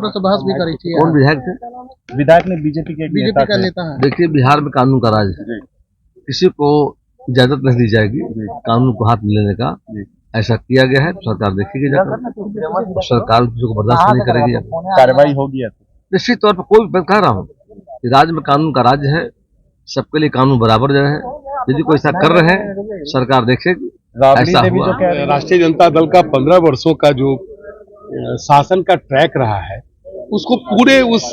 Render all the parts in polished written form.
Doctor से बहस भी करी थी। कौन विधायक थे? विधायक ने बीजेपी के बीजेपी का नेता है। देखिए, बिहार में कानून का राज है, किसी को इजाजत नहीं दी जाएगी कानून को हाथ में लेने का। ऐसा किया गया है तो सरकार देखेगी जाकर, सरकार किसी को बर्दाश्त नहीं करेगी, कार्रवाई होगी। निश्चित तौर पर। कोई मैं कह रहा हूँ कि राज्य में कानून का राज्य है, सबके लिए कानून बराबर जो है। यदि कोई ऐसा कर रहे हैं सरकार देखेगी। ऐसा हुआ राष्ट्रीय जनता दल का 15 वर्षों का जो शासन का ट्रैक रहा है उसको पूरे उस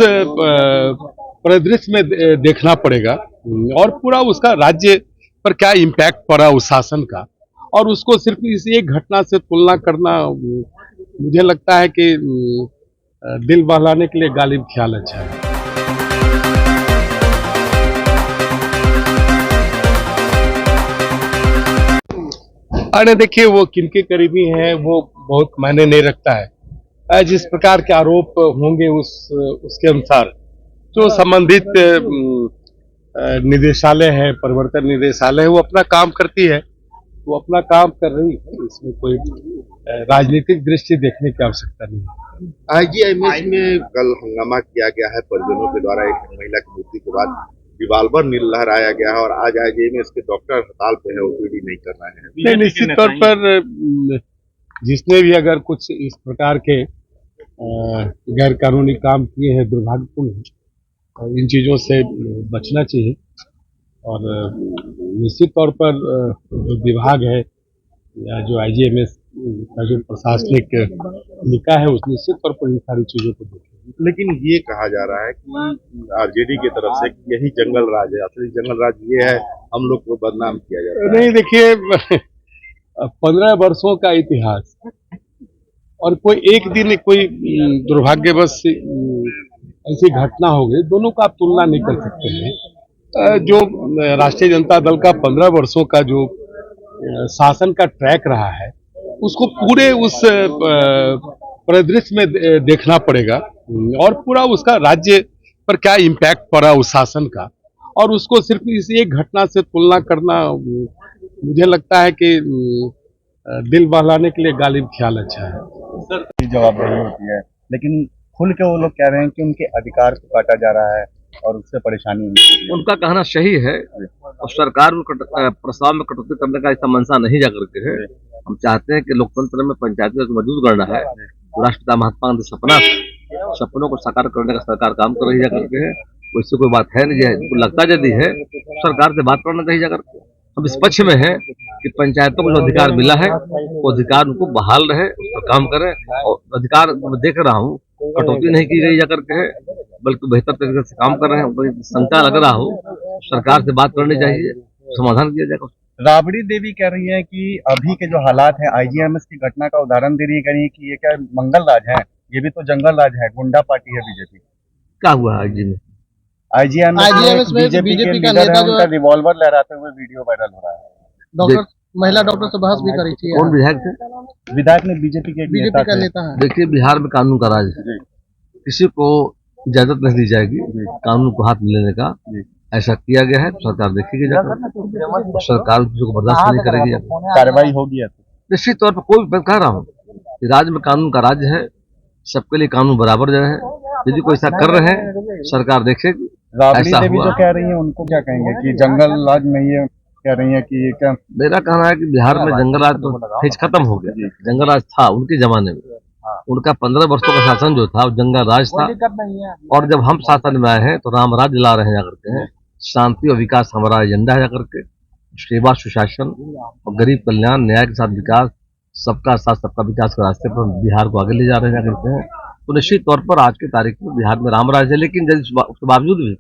परिदृश्य में देखना पड़ेगा और पूरा उसका राज्य पर क्या इम्पैक्ट पड़ा उस शासन का, और उसको सिर्फ इस एक घटना से तुलना करना मुझे लगता है कि दिल बहलाने के लिए गालिब ख्याल अच्छा है। अरे देखिए, वो किनके करीबी हैं वो बहुत मायने नहीं रखता है। जिस प्रकार के आरोप होंगे उसके अनुसार जो संबंधित निदेशालय है, प्रवर्तन निदेशालय है, वो अपना काम करती है, वो अपना काम कर रही है। इसमें कोई राजनीतिक दृष्टि देखने की आवश्यकता नहीं है। आईजीएमएस में कल हंगामा किया गया है परिजनों के द्वारा। एक महिला की मृत्यु के बाद रिवाल्वर लहराया गया है और आज आईजीएमएस के डॉक्टर हड़ताल पे है, ओपीडी नहीं कर रहे हैं। नहीं, निश्चित तौर पर जिसने भी अगर कुछ इस प्रकार के गैर कानूनी काम किए हैं दुर्भाग्यपूर्ण है, और इन चीजों से बचना चाहिए। और निश्चित तौर पर जो विभाग है या जो आईजीएमएस का जो प्रशासनिक निकाय है उस निश्चित तौर पर इन सारी चीजों को देखें। लेकिन ये कहा जा रहा है कि आरजेडी की तरफ से यही जंगल राज है, असली जंगल राज ये है, हम लोग को बदनाम किया जा रहा है। नहीं, देखिए 15 वर्षों का इतिहास और कोई एक दिन कोई दुर्भाग्यवश ऐसी घटना हो गई, दोनों का आप तुलना नहीं कर सकते हैं। जो राष्ट्रीय जनता दल का 15 वर्षों का जो शासन का ट्रैक रहा है उसको पूरे उस परिदृश्य में देखना पड़ेगा और पूरा उसका राज्य पर क्या इम्पैक्ट पड़ा उस शासन का, और उसको सिर्फ इस एक घटना से तुलना करना मुझे लगता है कि दिल बहलाने के लिए गालिब ख्याल अच्छा है। सर, जवाबदेही होती है, लेकिन खुल के वो लोग कह रहे हैं कि उनके अधिकार को काटा जा रहा है और उससे परेशानी होती है। उनका कहना सही है और सरकार प्रस्ताव में कटौती करने का ऐसा मंशा नहीं जाकर के है। हम चाहते हैं कि लोकतंत्र में पंचायती को मजबूत करना है। राष्ट्रपिता महात्मा गांधी सपना, सपनों को साकार करने का सरकार काम कर रही जाकर के है। उससे कोई बात है नहीं है, लगता यदि है तो सरकार से बात करना चाहिए जाकर के। हम इस पक्ष में है कि पंचायतों को जो अधिकार मिला है वो अधिकार उनको बहाल रहे, उस पर काम करें। और अधिकार मैं देख रहा हूँ कटौती नहीं की गई जाकर के है, बल्कि बेहतर तरीके से काम कर रहे हैं। शंका लग रहा हो सरकार से बात करनी चाहिए, समाधान किया जाएगा। राबड़ी देवी कह रही है कि अभी के जो हालात हैं, आईजीएमएस की घटना का उदाहरण दे रही है, कह रही है कि ये क्या मंगल राज है, ये भी तो जंगल राज है, गुंडा पार्टी है बीजेपी। क्या हुआ है आईजीएमएस में बीजेपी के लीडर है, उनका रिवॉल्वर लहराते हुए वीडियो वायरल हो रहा है। महिला डॉक्टर से बहस भी करी थी। कौन विधायक थे? विधायक ने बीजेपी का नेता है। देखिए, बिहार में कानून का राज है, किसी को इजाजत नहीं दी जाएगी कानून को हाथ में लेने का। ऐसा किया गया है तो सरकार देखेगी जाकर, सरकार किसी को बर्दाश्त नहीं करेगी, कार्रवाई होगी। निश्चित तौर पर। कोई मैं कह रहा हूँ कि राज्य में कानून का राज्य है, सबके लिए कानून बराबर जो है। यदि कोई ऐसा कर रहे हैं सरकार देखेगी। राबड़ी देवी जो कह रही है उनको क्या कहेंगे कि जंगल राज में ये कह रही है कि ये क्या? मेरा कहना है कि बिहार में जंगल राज तो फेज खत्म हो गया। जंगल राज था उनके जमाने में, उनका 15 वर्षों का शासन जो था वो जंगल राज था। और जब हम शासन में आए हैं तो राम राज्य ला रहे हैं जाकर के। शांति और विकास हमारा एजेंडा है जाकर के। सेवा, सुशासन और गरीब कल्याण, न्याय के साथ विकास, सबका साथ सबका विकास के रास्ते पर बिहार को आगे ले जा रहे हैं जाकर के। तो निश्चित तौर पर आज की तारीख में बिहार में राम राज है, लेकिन उसके बावजूद भी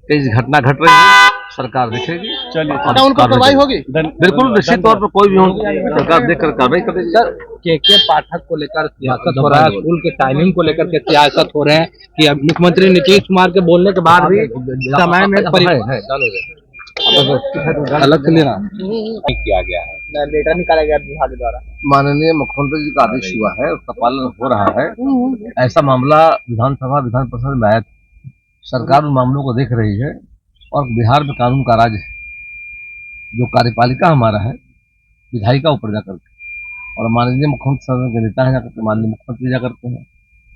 कई घटना घट रही है, सरकार देखेगी। चलिए, उनको कार्रवाई होगी। बिल्कुल, निश्चित तौर पर कोई भी हो सरकार देखकर कार्रवाई करेगी। सर, के पाठक को लेकर सियासत हो रहा है, स्कूल के टाइमिंग को लेकर के सियासत हो रहे हैं कि अब मुख्यमंत्री नीतीश कुमार के बोलने के बाद भी समय में अलग से लेना किया गया है, लेटर निकाला गया विभाग द्वारा। माननीय मुख्यमंत्री जी का आदेश हुआ है, उसका पालन हो रहा है। ऐसा मामला विधानसभा विधान परिषद में आया, सरकार उन मामलों को देख रही है और बिहार में कानून का राज है। जो कार्यपालिका हमारा है विधायिका ऊपर जाकर के, और माननीय मुख्यमंत्री सदन के नेता है जाकर के, माननीय मुख्यमंत्री जाकर के हैं।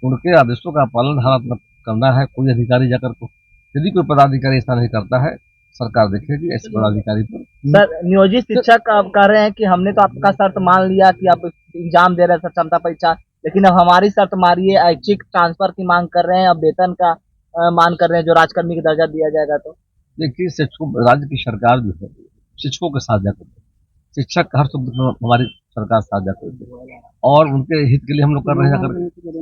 उनके आदेशों का पालन हमारा करना है। कोई अधिकारी जाकर को यदि कोई पदाधिकारी ऐसा नहीं करता है, सरकार देखेगी ऐसे पदाधिकारी पर। सर, नियोजित शिक्षक अब कह रहे हैं कि हमने तो आपका शर्त मान लिया कि आप एग्जाम दे रहे थे क्षमता परीक्षा, लेकिन अब हमारी शर्त मारिए, ऐच्छिक ट्रांसफर की मांग कर रहे हैं, अब वेतन का मांग कर रहे हैं, जो राजकर्मी का दर्जा दिया जाएगा। तो देखिए, शिक्षकों, राज्य की सरकार जो है शिक्षकों के साथ जाकर शिक्षक हर सुख हमारी सरकार साथ जाकर और उनके हित के लिए हम लोग कर रहे हैं। अगर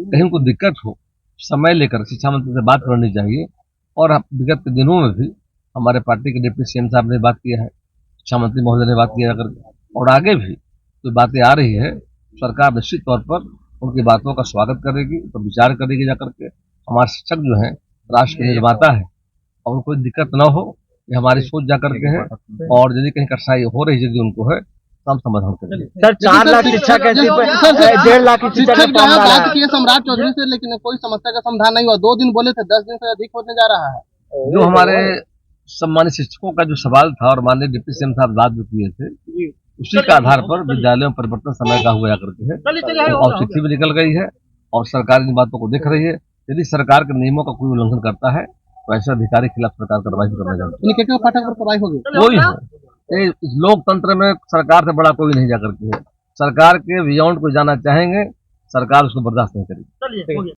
कहीं उनको दिक्कत हो, समय लेकर शिक्षा मंत्री से बात करनी चाहिए। और विगत के दिनों में भी हमारे पार्टी के डिप्टी सीएम साहब ने बात किया है, शिक्षा मंत्री महोदय ने बात किया है, और आगे भी जो बातें आ रही है, सरकार निश्चित तौर पर उनकी बातों का स्वागत करेगी, तो विचार करेगी जाकर के। हमारे शिक्षक जो है राष्ट्र के निर्माता है और कोई दिक्कत न हो, ये हमारी सोच जाकर के है। और यदि कहीं कठिनाई हो रही यदि उनको है तो हम समाधान करेंगे। सर, 4 लाख शिक्षक है, 1.5 लाख की शिक्षक जो है बात किए सम्राट चौधरी से, लेकिन कोई समस्या का समाधान नहीं हुआ। 2 दिन बोले थे, 10 दिन से अधिक होने जा रहा है। जो हमारे सम्मानित शिक्षकों का जो सवाल था और माननीय डिप्टी सीएम साहब बात जो किए थे, उसी के आधार पर विद्यालयों में परिवर्तन समय का हुआ करके है और चिट्ठी भी निकल गई है और सरकार इन बातों को देख रही है। यदि सरकार के नियमों का कोई उल्लंघन करता है तो ऐसे अधिकारी के खिलाफ सरकार कार्रवाई करने जाती है। केके पाठक पर कार्रवाई होगी? कोई हो, इस लोकतंत्र में सरकार से बड़ा कोई नहीं जा करती है। सरकार के बियॉन्ड को जाना चाहेंगे, सरकार उसको बर्दाश्त नहीं करेगी।